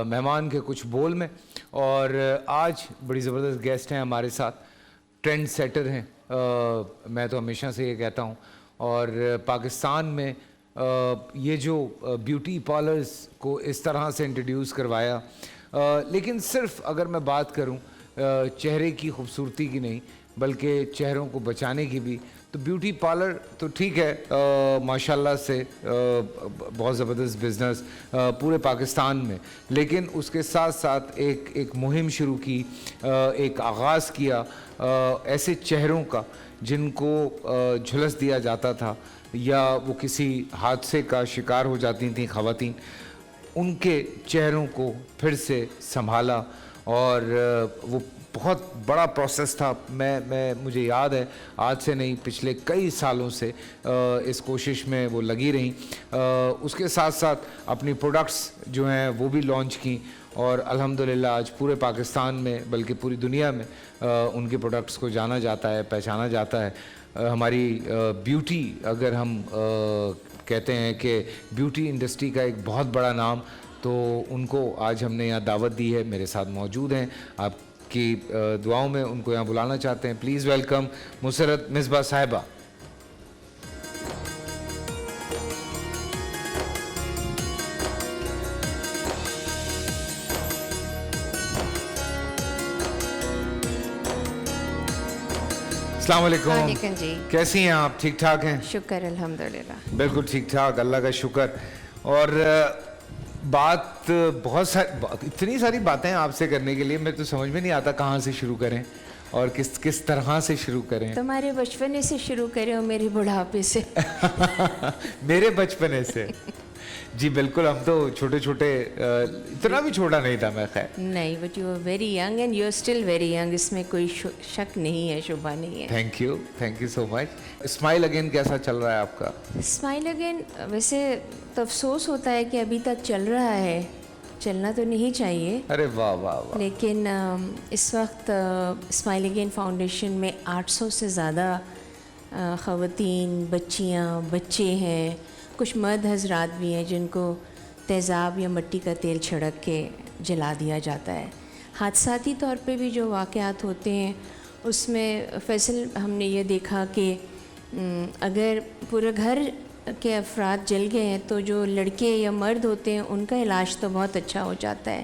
مہمان کے کچھ بول میں. اور آج بڑی زبردست گیسٹ ہیں ہمارے ساتھ, ٹرینڈ سیٹر ہیں, میں تو ہمیشہ سے یہ کہتا ہوں. اور پاکستان میں یہ جو بیوٹی پارلرز کو اس طرح سے انٹروڈیوس کروایا, لیکن صرف اگر میں بات کروں چہرے کی خوبصورتی کی نہیں بلکہ چہروں کو بچانے کی بھی, تو بیوٹی پارلر تو ٹھیک ہے, ماشاءاللہ سے بہت زبردست بزنس پورے پاکستان میں, لیکن اس کے ساتھ ساتھ ایک مہم شروع کی, ایک آغاز کیا ایسے چہروں کا جن کو جھلس دیا جاتا تھا یا وہ کسی حادثے کا شکار ہو جاتی تھیں خواتین, ان کے چہروں کو پھر سے سنبھالا. اور وہ بہت بڑا پروسیس تھا. مجھے یاد ہے آج سے نہیں پچھلے کئی سالوں سے اس کوشش میں وہ لگی رہیں. اس کے ساتھ ساتھ اپنی پروڈکٹس جو ہیں وہ بھی لانچ کیں, اور الحمدللہ آج پورے پاکستان میں بلکہ پوری دنیا میں ان کے پروڈکٹس کو جانا جاتا ہے, پہچانا جاتا ہے. ہماری بیوٹی, اگر ہم کہتے ہیں کہ بیوٹی انڈسٹری کا ایک بہت بڑا نام, تو ان کو آج ہم نے یہاں دعوت دی ہے. میرے ساتھ موجود ہیں, آپ کی دعاؤں میں ان کو یہاں بلانا چاہتے ہیں. پلیز ویلکم مسرت مصباح صاحبہ. السلام علیکم. وعلیکم جی. کیسی ہیں آپ؟ ٹھیک ٹھاک ہیں؟ شکر الحمدللہ. بالکل ٹھیک ٹھاک, اللہ کا شکر. اور بات بہت اتنی ساری باتیں آپ سے کرنے کے لیے, میں تو سمجھ میں نہیں آتا کہاں سے شروع کریں اور کس طرح سے شروع کریں. تمہارے بچپنے سے شروع کریں اور میرے بڑھاپے سے. میرے بچپنے سے؟ جی بالکل, ہم تو چھوٹے چھوٹے, اتنا بھی چھوٹا نہیں تھا میں. خیر نہیں, but you are very young and you are still very young, اس میں کوئی شک نہیں ہے, شبہ نہیں ہے. Thank you so much. Smile again کیسا چل رہا ہے آپ کا؟ اسمائل اگین ویسے تو افسوس ہوتا ہے کہ ابھی تک چل رہا ہے, چلنا تو نہیں چاہیے. ارے واہ واہ واہ. لیکن اس وقت اسمائل اگین فاؤنڈیشن میں 800 سے زیادہ خواتین, بچیاں, بچے ہیں, کچھ مرد حضرات بھی ہیں جن کو تیزاب یا مٹی کا تیل چھڑک کے جلا دیا جاتا ہے. حادثاتی طور پہ بھی جو واقعات ہوتے ہیں اس میں فیصل ہم نے یہ دیکھا کہ اگر پورے گھر کے افراد جل گئے ہیں تو جو لڑکے یا مرد ہوتے ہیں ان کا علاج تو بہت اچھا ہو جاتا ہے,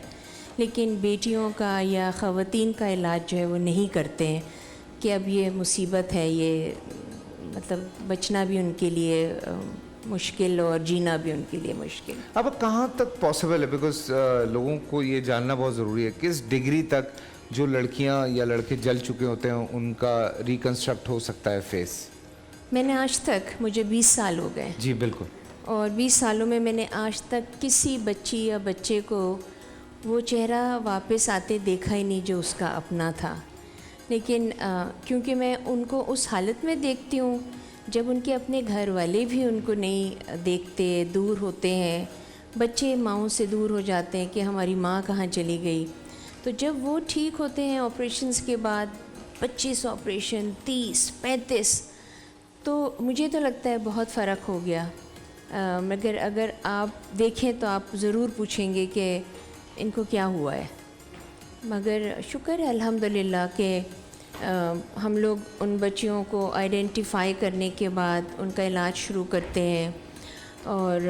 لیکن بیٹیوں کا یا خواتین کا علاج جو ہے وہ نہیں کرتے ہیں کہ اب یہ مصیبت ہے, یہ مطلب بچنا بھی ان کے لیے مشکل اور جینا بھی ان کے لیے مشکل. اب کہاں تک پاسبل ہے, بیکاز لوگوں کو یہ جاننا بہت ضروری ہے, کس ڈگری تک جو لڑکیاں یا لڑکے جل چکے ہوتے ہیں ان کا ریکنسٹرکٹ ہو سکتا ہے فیس؟ میں نے آج تک, مجھے 20 سال ہو گئے. جی بالکل. اور 20 سالوں میں میں نے آج تک کسی بچی یا بچے کو وہ چہرہ واپس آتے دیکھا ہی نہیں جو اس کا اپنا تھا. لیکن کیونکہ میں ان کو اس حالت میں دیکھتی ہوں جب ان کے اپنے گھر والے بھی ان کو نہیں دیکھتے, دور ہوتے ہیں, بچے ماؤں سے دور ہو جاتے ہیں کہ ہماری ماں کہاں چلی گئی. تو جب وہ ٹھیک ہوتے ہیں آپریشنز کے بعد, 25 آپریشن, 30, 35, تو مجھے تو لگتا ہے بہت فرق ہو گیا. مگر اگر آپ دیکھیں تو آپ ضرور پوچھیں گے کہ ان کو کیا ہوا ہے. مگر شکر ہے الحمدللہ کہ ہم لوگ ان بچیوں کو آئیڈینٹیفائی کرنے کے بعد ان کا علاج شروع کرتے ہیں, اور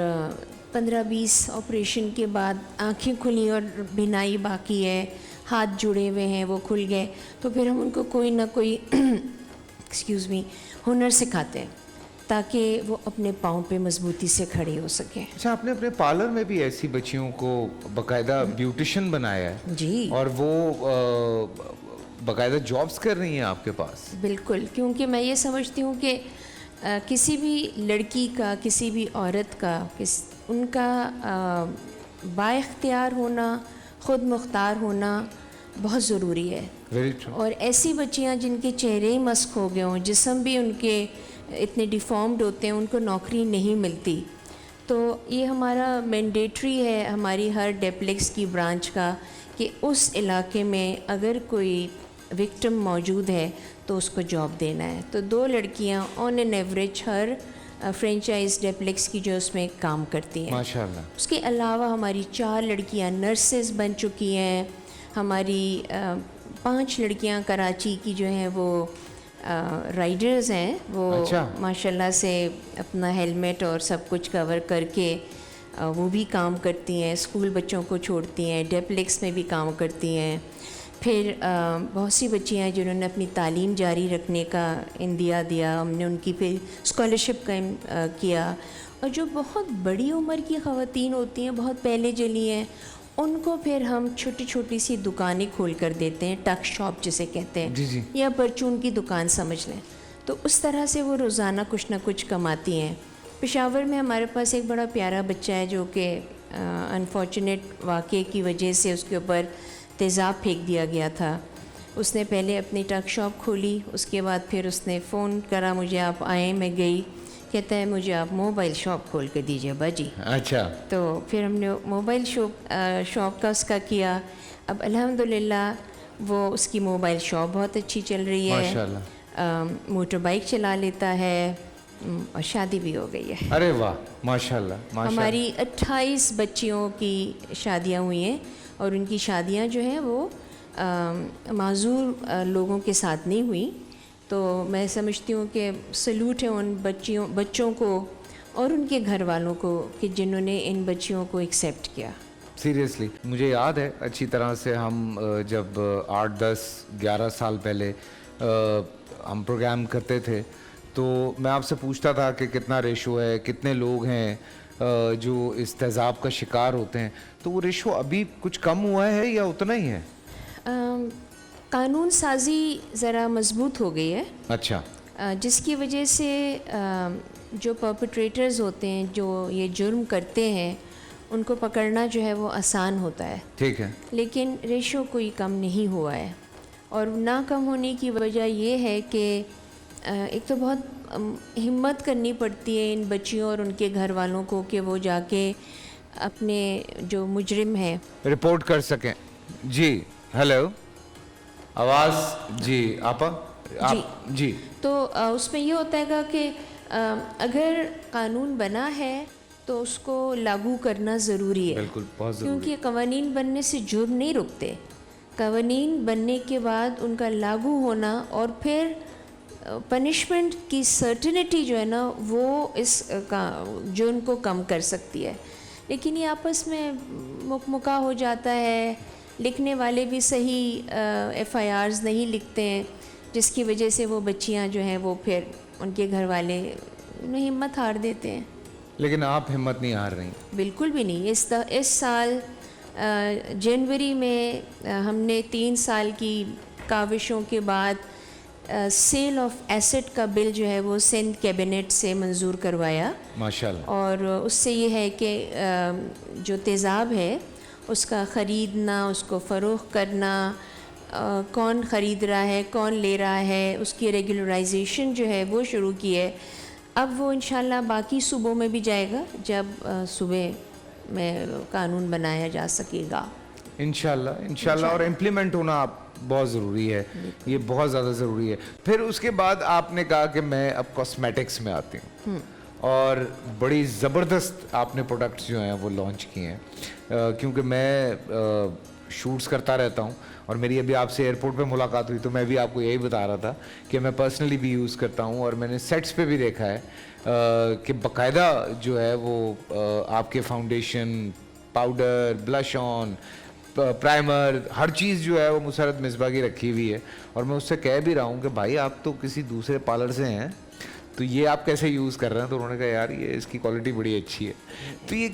15-20 آپریشن کے بعد آنکھیں کھلی اور بینائی باقی ہے, ہاتھ جڑے ہوئے ہیں وہ کھل گئے, تو پھر ہم ان کو کوئی نہ کوئی ہنر سکھاتے ہیں تاکہ وہ اپنے پاؤں پہ مضبوطی سے کھڑے ہو سکیں. اچھا, آپ نے اپنے پارلر میں بھی ایسی بچیوں کو باقاعدہ بیوٹیشن بنایا ہے؟ جی. اور وہ باقاعدہ جابس کر رہی ہیں آپ کے پاس؟ بالکل, کیونکہ میں یہ سمجھتی ہوں کہ کسی بھی لڑکی کا, کسی بھی عورت کا, ان کا با اختیار ہونا, خود مختار ہونا بہت ضروری ہے. اور ایسی بچیاں جن کے چہرے ہی مسخ ہو گئے ہوں, جسم بھی ان کے اتنے ڈیفارمڈ ہوتے ہیں, ان کو نوکری نہیں ملتی. تو یہ ہمارا مینڈیٹری ہے ہماری ہر ڈیپلیکس کی برانچ کا کہ اس علاقے میں اگر کوئی وکٹم موجود ہے تو اس کو جاب دینا ہے. تو 2 لڑکیاں آن این ایوریج ہر فرینچائز ڈیپلیکس کی جو اس میں کام کرتی ہیں. ماشاء اللہ. اس کے علاوہ ہماری 4 لڑکیاں نرسز بن چکی ہیں. ہماری 5 لڑکیاں کراچی کی جو ہیں وہ رائڈرز ہیں. وہ ماشاء اللہ سے اپنا ہیلمٹ اور سب کچھ کور کر کے وہ بھی کام کرتی ہیں. اسکول بچوں کو چھوڑتی ہیں, ڈیپلیکس میں بھی کام کرتی ہیں. پھر بہت سی بچیاں ہیں جنہوں نے اپنی تعلیم جاری رکھنے کا اندیا دیا, ہم نے ان کی پھر اسکالرشپ قائم کیا. اور جو بہت بڑی عمر کی خواتین ہوتی ہیں, بہت پہلے چلی ہیں, ان کو پھر ہم چھوٹی چھوٹی سی دکانیں کھول کر دیتے ہیں, ٹک شاپ جسے کہتے ہیں, جی جی, یا پرچون کی دکان سمجھ لیں. تو اس طرح سے وہ روزانہ کچھ نہ کچھ کماتی ہیں. پشاور میں ہمارے پاس ایک بڑا پیارا بچہ ہے جو کہ انفارچونیٹ واقعے کی وجہ سے اس کے اوپر تیزاب پھینک دیا گیا تھا. اس نے پہلے اپنی ٹرک شاپ کھولی, اس کے بعد پھر اس نے فون کرا مجھے, آپ آئیں. میں گئی, کہتا ہے مجھے آپ موبائل شاپ کھول کے دیجیے ابا جی. اچھا. تو پھر ہم نے موبائل شاپ کا اس کا کیا. اب الحمدللہ وہ اس کی موبائل شاپ بہت اچھی چل رہی ہے. ماشاءاللہ. موٹر بائک چلا لیتا ہے, اور شادی بھی ہو گئی ہے. ارے واہ, ماشاءاللہ. ہماری 28 بچیوں کی شادیاں ہوئی ہیں, اور ان کی شادیاں جو ہیں وہ معذور لوگوں کے ساتھ نہیں ہوئی. تو میں سمجھتی ہوں کہ سلوٹ ہے ان بچوں کو اور ان کے گھر والوں کو کہ جنہوں نے ان بچیوں کو ایکسیپٹ کیا. سیریسلی مجھے یاد ہے اچھی طرح سے, ہم جب 8, 10, 11 سال پہلے ہم پروگرام کرتے تھے تو میں آپ سے پوچھتا تھا کہ کتنا ریشو ہے, کتنے لوگ ہیں جو اس تیزاب کا شکار ہوتے ہیں. تو وہ ریشو ابھی کچھ کم ہوا ہے یا اتنا ہی ہے؟ قانون سازی ذرا مضبوط ہو گئی ہے. اچھا. جس کی وجہ سے جو پرپیٹریٹرز ہوتے ہیں, جو یہ جرم کرتے ہیں, ان کو پکڑنا جو ہے وہ آسان ہوتا ہے. ٹھیک ہے. لیکن ریشو کوئی کم نہیں ہوا ہے, اور نہ کم ہونے کی وجہ یہ ہے کہ ایک تو بہت ہمت کرنی پڑتی ہے ان بچیوں اور ان کے گھر والوں کو کہ وہ جا کے اپنے جو مجرم ہیں رپورٹ کر سکیں. جی ہیلو, آواز. جی آپا. جی. تو اس میں یہ ہوتا ہے کہ اگر قانون بنا ہے تو اس کو لاگو کرنا ضروری ہے. بالکل, بہت ضروری. کیونکہ قوانین بننے سے جرم نہیں رکتے, قوانین بننے کے بعد ان کا لاگو ہونا اور پھر پنشمنٹ کی سرٹنٹی جو ہے نا وہ اس جرم کو کم کر سکتی ہے. لیکن یہ آپس میں مکمکا ہو جاتا ہے, لکھنے والے بھی صحیح FIRs نہیں لکھتے ہیں, جس کی وجہ سے وہ بچیاں جو ہیں وہ پھر ان کے گھر والے ہمت ہار دیتے ہیں. لیکن آپ ہمت نہیں ہار رہی؟ بالکل بھی نہیں. اس سال جنوری میں ہم نے 3 سال کی کاوشوں کے بعد سیل آف ایسٹ کا بل جو ہے وہ سندھ کیبنٹ سے منظور کروایا. ماشاءاللہ. اور اس سے یہ ہے کہ جو تیزاب ہے اس کا خریدنا, اس کو فروخت کرنا, کون خرید رہا ہے, کون لے رہا ہے, اس کی ریگولرائزیشن جو ہے وہ شروع کی ہے. اب وہ انشاءاللہ باقی صوبوں میں بھی جائے گا جب صوبے میں قانون بنایا جا سکے گا. انشاءاللہ. اور امپلیمنٹ ہونا بہت ضروری ہے, یہ بہت زیادہ ضروری ہے. پھر اس کے بعد آپ نے کہا کہ میں اب کاسمیٹکس میں آتی ہوں, اور بڑی زبردست آپ نے پروڈکٹس جو ہیں وہ لانچ کیے ہیں. کیونکہ میں شوٹس کرتا رہتا ہوں, اور میری ابھی آپ سے ایئرپورٹ پہ ملاقات ہوئی تو میں بھی آپ کو یہی بتا رہا تھا کہ میں پرسنلی بھی یوز کرتا ہوں, اور میں نے سیٹس پہ بھی دیکھا ہے کہ باقاعدہ جو ہے وہ آپ کے فاؤنڈیشن, پاؤڈر, بلش آن, پرائمر, ہر چیز جو ہے وہ مسرت مصباح کی رکھی ہوئی ہے. اور میں اس سے کہہ بھی رہا ہوں کہ بھائی آپ تو کسی دوسرے پارلر سے ہیں, تو یہ آپ کیسے یوز کر رہے ہیں؟ تو انہوں نے کہا یار یہ اس کی کوالٹی بڑی اچھی ہے. تو یہ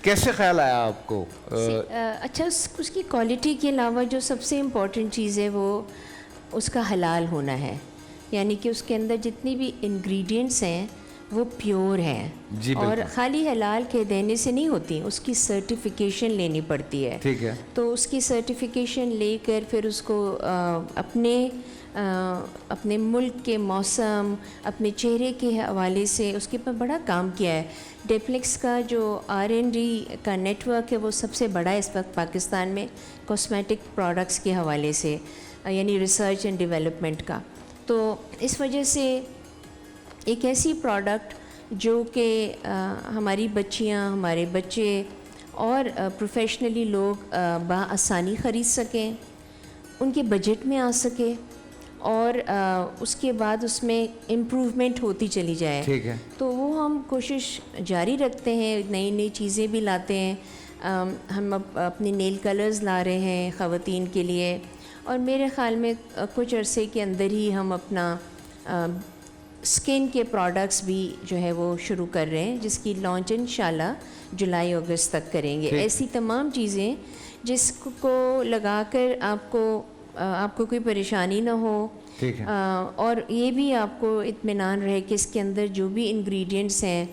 کیسے خیال آیا آپ کو؟ اچھا, اس کی کوالٹی کے علاوہ جو سب سے امپورٹنٹ چیز ہے وہ اس کا حلال ہونا ہے. یعنی کہ اس کے اندر جتنی بھی انگریڈینٹس ہیں وہ پیور ہیں. اور خالی حلال کے دینے سے نہیں ہوتی, اس کی سرٹیفیکیشن لینی پڑتی ہے. ٹھیک ہے. تو اس کی سرٹیفیکیشن لے کر پھر اس کو اپنے ملک کے موسم, اپنے چہرے کے حوالے سے اس کے اوپر بڑا کام کیا ہے. ڈیپلیکس کا جو R&D کا نیٹ ورک ہے وہ سب سے بڑا ہے اس وقت پاکستان میں کاسمیٹک پروڈکٹس کے حوالے سے, یعنی ریسرچ اینڈ ڈیولپمنٹ کا. تو اس وجہ سے ایک ایسی پروڈکٹ جو کہ ہماری بچیاں ہمارے بچے اور پروفیشنلی لوگ بآسانی خرید سکیں، ان کے بجٹ میں آ سکے، اور اس کے بعد اس میں امپروومنٹ ہوتی چلی جائے. ٹھیک ہے. تو وہ ہم کوشش جاری رکھتے ہیں، نئی نئی چیزیں بھی لاتے ہیں. ہم اپنے نیل کلرز لا رہے ہیں خواتین کے لیے، اور میرے خیال میں کچھ عرصے کے اندر ہی ہم اپنا اسکن کے پروڈکٹس بھی جو ہے وہ شروع کر رہے ہیں، جس کی لانچ انشاءاللہ جولائی اگست تک کریں گے. ایسی تمام چیزیں جس کو لگا کر آپ کو کوئی پریشانی نہ ہو، اور یہ بھی آپ کو اطمینان رہے کہ اس کے اندر جو بھی انگریڈینٹس ہیں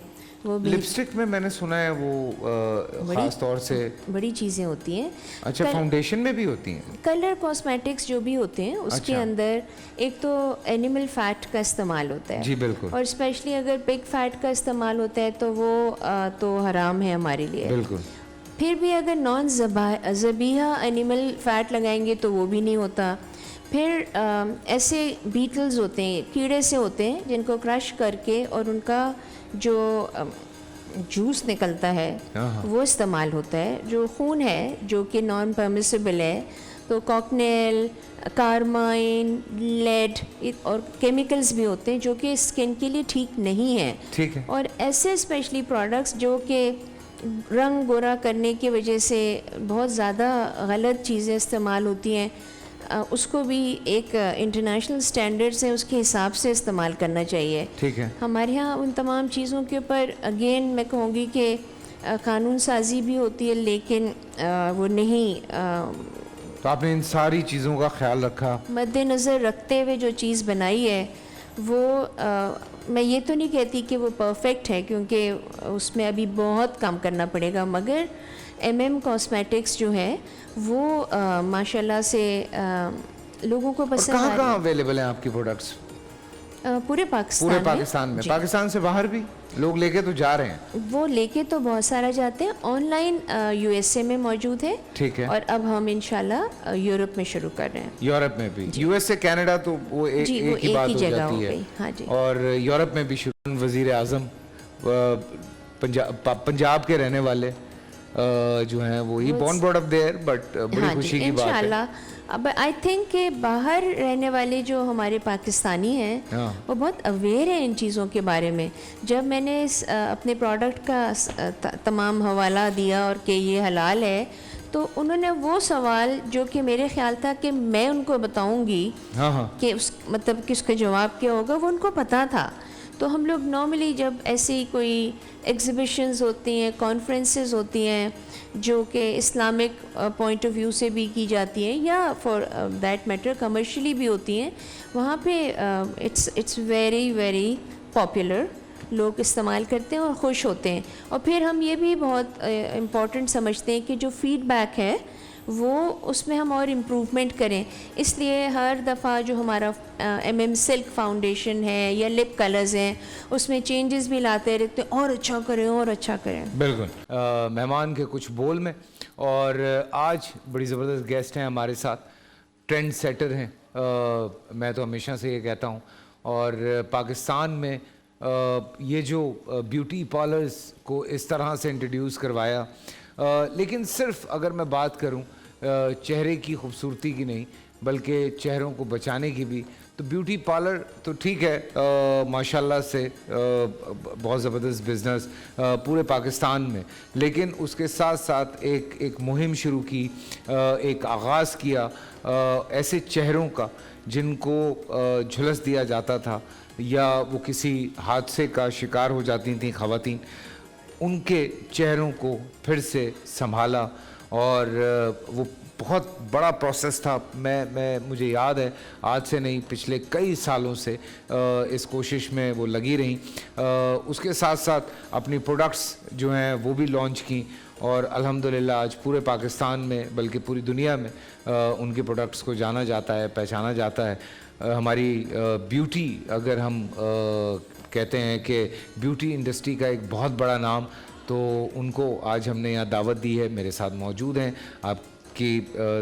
وہ بھی. لپسٹک میں نے سنا ہے وہ خاص طور سے بڑی چیزیں ہوتی ہیں. اچھا، فاؤنڈیشن میں بھی ہوتی ہیں. کلر کاسمیٹکس جو بھی ہوتے ہیں اس کے اندر ایک تو اینیمل فیٹ کا استعمال ہوتا ہے. جی بالکل. اور اسپیشلی اگر پگ فیٹ کا استعمال ہوتا ہے تو وہ تو حرام ہے ہمارے لیے. بالکل. پھر بھی اگر نان ذبیحہ اینیمل فیٹ لگائیں گے تو وہ بھی نہیں ہوتا. پھر ایسے بیٹلز ہوتے ہیں، کیڑے سے ہوتے ہیں، جن کو کرش کر کے اور ان کا جو جوس نکلتا ہے وہ استعمال ہوتا ہے. جو خون ہے جو کہ نان پرمیسیبل ہے، تو کاکنیل، کارمائن، لیڈ اور کیمیکلز بھی ہوتے ہیں جو کہ اسکن کے لیے ٹھیک نہیں ہیں. ٹھیک ہے. اور ایسے اسپیشلی پروڈکٹس جو کہ رنگ گورا کرنے کی وجہ سے بہت زیادہ غلط چیزیں استعمال ہوتی ہیں، اس کو بھی ایک انٹرنیشنل سٹینڈرڈز ہیں اس کے حساب سے استعمال کرنا چاہیے. ٹھیک ہے. ہمارے ہاں ان تمام چیزوں کے اوپر اگین میں کہوں گی کہ قانون سازی بھی ہوتی ہے، لیکن وہ نہیں. تو آپ نے ان ساری چیزوں کا خیال رکھا، مد نظر رکھتے ہوئے جو چیز بنائی ہے وہ میں یہ تو نہیں کہتی کہ وہ پرفیکٹ ہے، کیونکہ اس میں ابھی بہت کام کرنا پڑے گا، مگر کاسمیٹکس جو ہے وہ ماشاءاللہ سے لوگوں کو پسند. کہاں کہاں اویلیبل ہیں آپ کی پروڈکٹس؟ پورے پاکستان میں. پاکستان سے باہر بھی لوگ لے کے تو جا رہے ہیں؟ وہ لے کے تو بہت سارا جاتے ہیں. آن لائن USA میں موجود ہے. ٹھیک ہے. اور اب ہم انشاءاللہ یورپ میں شروع کر رہے ہیں. یورپ میں بھی؟ USA کینیڈا تو وہ ایک ہی بات ہو جاتی ہے. ہاں جی. اور یورپ میں بھی وزیر اعظم پنجاب کے رہنے والے جو ہیں وہ ہی born brought up there, but بڑی خوشی کی بات ہے انشاءاللہ. اب آئی تھنک کہ باہر رہنے والے جو ہمارے پاکستانی ہیں وہ بہت اویئر ہیں ان چیزوں کے بارے میں. جب میں نے اپنے پروڈکٹ کا تمام حوالہ دیا اور کہ یہ حلال ہے، تو انہوں نے وہ سوال جو کہ میرے خیال تھا کہ میں ان کو بتاؤں گی کہ مطلب کہ اس کا جواب کیا ہوگا، وہ ان کو پتہ تھا. تو ہم لوگ نارملی جب ایسی کوئی ایگزیبیشنز ہوتی ہیں، کانفرنسز ہوتی ہیں جو کہ اسلامک پوائنٹ آف ویو سے بھی کی جاتی ہیں یا فار دیٹ میٹر کمرشلی بھی ہوتی ہیں، وہاں پہ اٹس ویری ویری پاپولر، لوگ استعمال کرتے ہیں اور خوش ہوتے ہیں. اور پھر ہم یہ بھی بہت امپورٹنٹ سمجھتے ہیں کہ جو فیڈ بیک ہے وہ اس میں ہم اور امپروومنٹ کریں. اس لیے ہر دفعہ جو ہمارا سلک فاؤنڈیشن ہے یا لپ کلرز ہیں اس میں چینجز بھی لاتے رہتے ہیں، اور اچھا کریں اور اچھا کریں. بالکل. مہمان کے کچھ بول میں، اور آج بڑی زبردست گیسٹ ہیں ہمارے ساتھ، ٹرینڈ سیٹر ہیں. میں تو ہمیشہ سے یہ کہتا ہوں، اور پاکستان میں یہ جو بیوٹی پارلرز کو اس طرح سے انٹروڈیوس کروایا، لیکن صرف اگر میں بات کروں چہرے کی خوبصورتی کی نہیں بلکہ چہروں کو بچانے کی بھی، تو بیوٹی پارلر تو ٹھیک ہے ماشاءاللہ سے بہت زبردست بزنس پورے پاکستان میں، لیکن اس کے ساتھ ساتھ ایک مہم شروع کی، ایک آغاز کیا ایسے چہروں کا جن کو جھلس دیا جاتا تھا یا وہ کسی حادثے کا شکار ہو جاتی تھیں خواتین. ان کے چہروں کو پھر سے سنبھالا، اور وہ بہت بڑا پروسیس تھا. مجھے یاد ہے آج سے نہیں، پچھلے کئی سالوں سے اس کوشش میں وہ لگی رہیں. اس کے ساتھ ساتھ اپنی پروڈکٹس جو ہیں وہ بھی لانچ کیں، اور الحمدللہ آج پورے پاکستان میں بلکہ پوری دنیا میں ان کے پروڈکٹس کو جانا جاتا ہے، پہچانا جاتا ہے. ہماری بیوٹی، اگر ہم کہتے ہیں کہ بیوٹی انڈسٹری کا ایک بہت بڑا نام، تو ان کو آج ہم نے یہاں دعوت دی ہے. میرے ساتھ موجود ہیں، آپ کی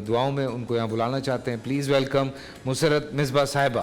دعاؤں میں ان کو یہاں بلانا چاہتے ہیں. پلیز ویلکم مسرت مصباح صاحبہ.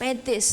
35,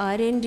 R&D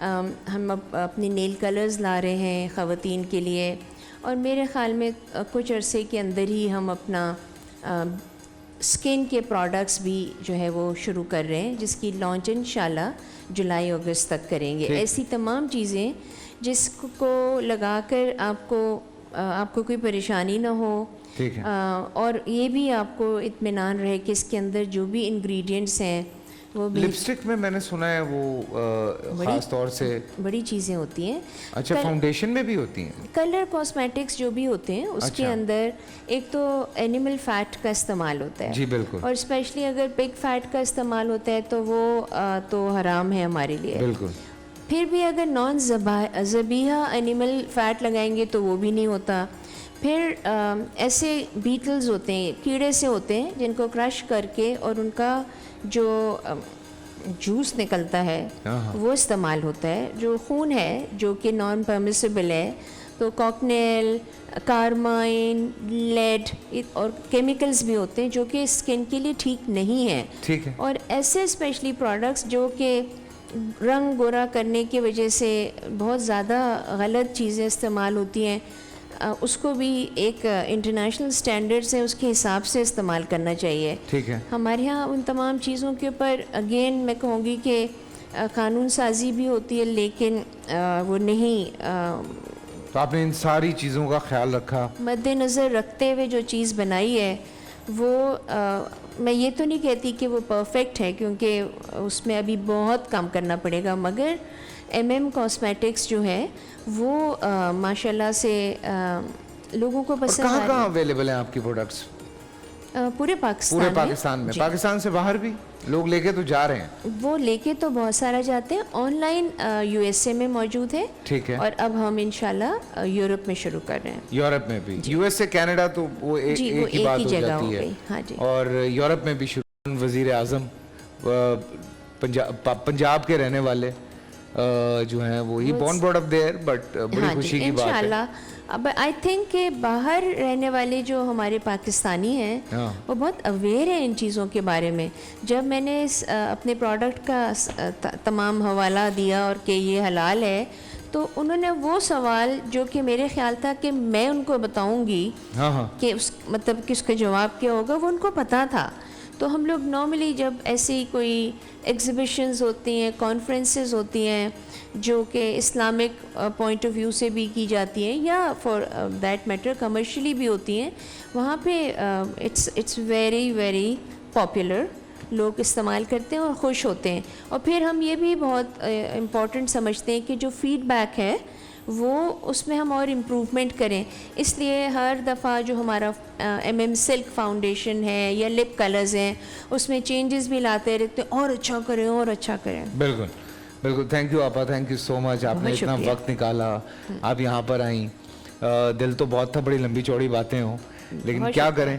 ہم اپنے نیل کلرز لا رہے ہیں خواتین کے لیے، اور میرے خیال میں کچھ عرصے کے اندر ہی ہم اپنا اسکن کے پروڈکٹس بھی جو ہے وہ شروع کر رہے ہیں، جس کی لانچ انشاءاللہ جولائی اگست تک کریں گے. ایسی تمام چیزیں جس کو لگا کر آپ کو کوئی پریشانی نہ ہو، اور یہ بھی آپ کو اطمینان رہے کہ اس کے اندر جو بھی انگریڈینٹس ہیں وہ بھی. لپسٹک میں میں نے سنا ہے وہ خاص طور سے بڑی چیزیں ہوتی ہیں. اچھا، فاؤنڈیشن میں بھی ہوتی ہیں. کلر کاسمیٹکس جو بھی ہوتے ہیں اس کے اندر ایک تو اینیمل فیٹ کا استعمال ہوتا ہے. جی بالکل. اور اسپیشلی اگر پگ فیٹ کا استعمال ہوتا ہے تو وہ تو حرام ہے ہمارے لیے. بالکل. پھر بھی اگر نان ذبیحہ اینیمل فیٹ لگائیں گے تو وہ بھی نہیں ہوتا. پھر ایسے بیٹلز ہوتے ہیں، کیڑے سے ہوتے ہیں، جن کو کرش کر کے اور ان کا جو جوس نکلتا ہے وہ استعمال ہوتا ہے، جو خون ہے جو کہ نان پرمیسیبل ہے. تو کاکنیل، کارمائن، لیڈ اور کیمیکلز بھی ہوتے ہیں جو کہ اسکن کے لیے ٹھیک نہیں ہیں. ٹھیک ہے. اور ایسے اسپیشلی پروڈکٹس جو کہ رنگ گورا کرنے کی وجہ سے بہت زیادہ غلط چیزیں استعمال ہوتی ہیں، اس کو بھی ایک انٹرنیشنل سٹینڈرڈز ہیں اس کے حساب سے استعمال کرنا چاہیے. ٹھیک ہے. ہمارے ہاں ان تمام چیزوں کے اوپر اگین میں کہوں گی کہ قانون سازی بھی ہوتی ہے، لیکن وہ نہیں. تو آپ نے ان ساری چیزوں کا خیال رکھا، مد نظر رکھتے ہوئے جو چیز بنائی ہے وہ میں یہ تو نہیں کہتی کہ وہ پرفیکٹ ہے، کیونکہ اس میں ابھی بہت کام کرنا پڑے گا، مگر کاسمیٹکس جو ہے وہ ماشاءاللہ سے لوگوں کو پسند آ رہی ہے. کہاں اویلیبل ہیں آپ کی پروڈکٹس؟ پورے پاکستان میں. پاکستان سے باہر بھی لوگ لے کے تو جا رہے ہیں. وہ لے کے تو بہت سارا جاتے ہیں. On line U S A میں موجود ہے. ٹھیک ہے. اور اب ہم انشاءاللہ یورپ میں شروع کر رہے ہیں. یورپ میں بھی. یو ایس اے، کینیڈا تو وہ ایک ہی بات ہو جاتی ہے. ہاں جی. اور یورپ میں بھی شروع. وزیر اعظم پنجاب کے رہنے والے جو ہیں وہی born brought up there, but بڑی خوشی کی بات ہے انشاءاللہ. اب آئی تھنک کہ باہر رہنے والے جو ہمارے پاکستانی ہیں وہ بہت اویئر ہیں ان چیزوں کے بارے میں. جب میں نے اپنے پروڈکٹ کا تمام حوالہ دیا اور کہ یہ حلال ہے، تو انہوں نے وہ سوال جو کہ میرے خیال تھا کہ میں ان کو بتاؤں گی کہ مطلب کہ اس کا جواب کیا ہوگا، وہ ان کو پتہ تھا. تو ہم لوگ نارملی جب ایسی کوئی ایگزیبیشنز ہوتی ہیں، کانفرنسز ہوتی ہیں جو کہ اسلامک پوائنٹ آف ویو سے بھی کی جاتی ہیں یا فار دیٹ میٹر کمرشلی بھی ہوتی ہیں، وہاں پہ اٹس ویری ویری پاپولر. لوگ استعمال کرتے ہیں اور خوش ہوتے ہیں. اور پھر ہم یہ بھی بہت امپورٹنٹ سمجھتے ہیں کہ جو فیڈ بیک ہے وہ اس میں ہم اور امپروومنٹ کریں. اس لیے ہر دفعہ جو ہمارا سلک فاؤنڈیشن ہے یا لپ کلرز ہیں اس میں چینجز بھی لاتے رہتے ہیں، اور اچھا کریں اور اچھا کریں. بالکل بالکل. تھینک یو آپا، تھینک یو سو مچ. آپ نے اتنا وقت نکالا، آپ یہاں پر آئیں. دل تو بہت تھا بڑی لمبی چوڑی باتیں ہوں، لیکن کیا کریں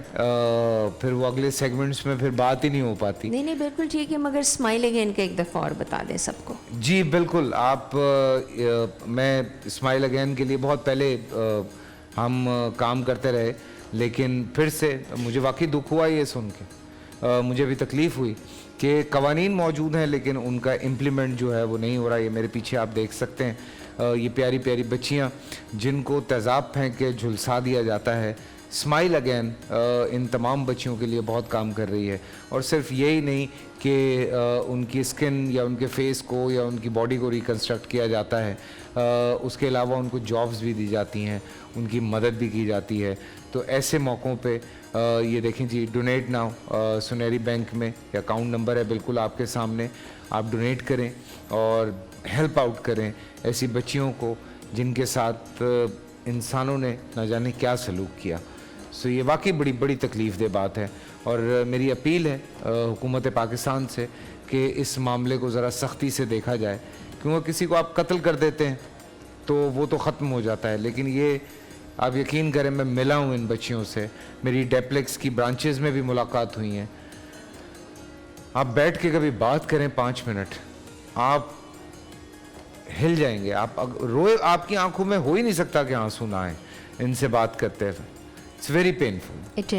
پھر وہ اگلے سیگمنٹس میں پھر بات ہی نہیں ہو پاتی. نہیں بالکل ٹھیک ہے، مگر اسمائل اگین کا ایک دفعہ اور بتا دیں سب کو. جی بالکل. آپ میں اسمائل اگین کے لیے بہت پہلے ہم کام کرتے رہے، لیکن پھر سے مجھے واقعی دکھ ہوا یہ سن کے. مجھے بھی تکلیف ہوئی کہ قوانین موجود ہیں لیکن ان کا امپلیمنٹ جو ہے وہ نہیں ہو رہا. یہ میرے پیچھے آپ دیکھ سکتے ہیں یہ پیاری پیاری بچیاں جن کو تیزاب پھینک کے جھلسا دیا جاتا ہے. اسمائل اگین ان تمام بچیوں کے لیے بہت کام کر رہی ہے. اور صرف یہی نہیں کہ ان کی اسکن یا ان کے فیس کو یا ان کی باڈی کو ریکنسٹرکٹ کیا جاتا ہے، اس کے علاوہ ان کو جابز بھی دی جاتی ہیں، ان کی مدد بھی کی جاتی ہے. تو ایسے موقعوں پہ یہ دیکھیں جی، ڈونیٹ ناؤ سنہری بینک میں اکاؤنٹ نمبر ہے بالکل آپ کے سامنے. آپ ڈونیٹ کریں اور ہیلپ آؤٹ کریں ایسی بچیوں کو جن کے ساتھ انسانوں نے نہ جانے کیا سلوک کیا. سو یہ واقعی بڑی بڑی تکلیف دہ بات ہے. اور میری اپیل ہے حکومت پاکستان سے کہ اس معاملے کو ذرا سختی سے دیکھا جائے، کیونکہ کسی کو آپ قتل کر دیتے ہیں تو وہ تو ختم ہو جاتا ہے، لیکن یہ آپ یقین کریں میں ملا ہوں ان بچیوں سے. میری ڈیپلیکس کی برانچز میں بھی ملاقات ہوئی ہیں. آپ بیٹھ کے کبھی بات کریں 5 منٹ، آپ ہل جائیں گے. آپ روئے، آپ کی آنکھوں میں ہو ہی نہیں سکتا کہ آنسو نہ آئیں ان سے بات کرتے ہوئے. It's very painful. It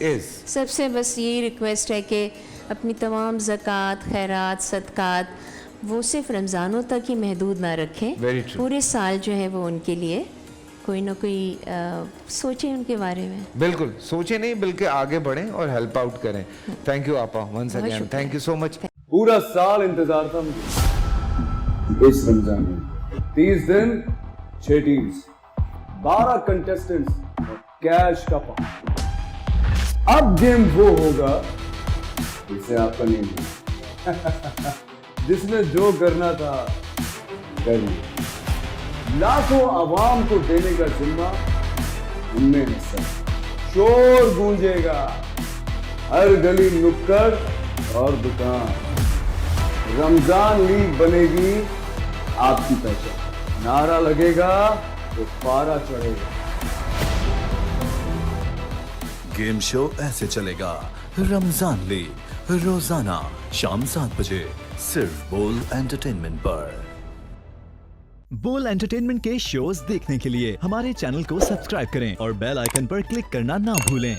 is. سب سے بس یہی ریکویسٹ ہے کہ اپنی تمام زکوٰۃ، خیرات، صدقات وہ صرف رمضانوں تک ہی محدود نہ رکھیں, Very true. پورے سال جو ہے وہ ان کے لیے کوئی نہ کوئی سوچیں ان کے بارے میں. بالکل سوچیں نہیں بلکہ آگے بڑھیں اور ہیلپ آؤٹ کریں. تھینک یو آپا once again, thank you so much. پورا سال انتظار تھا مجھے اس رمضان میں. 30 دن 6 ٹیمز, 12 کنٹیسٹنٹس اور کیش کا پاؤں. اب گیم وہ ہوگا جسے آپ کا نہیں ہے, جس نے جو کرنا تھا کر لیا. لاکھوں عوام کو دینے کا ذمہ ان میں ہے. شور گونجے گا ہر گلی نکڑ اور دکان. رمضان لیگ بنے گی آپ کی پہچان. نعرہ لگے گا تو پارا چڑھے گا. گیم شو ایسے چلے گا. رمضان لیگ روزانہ شام 7 بجے صرف بول انٹرٹینمنٹ پر. بول انٹرٹینمنٹ کے شوز دیکھنے کے لیے ہمارے چینل کو سبسکرائب کریں اور بیل آئیکن پر کلک کرنا نہ بھولیں.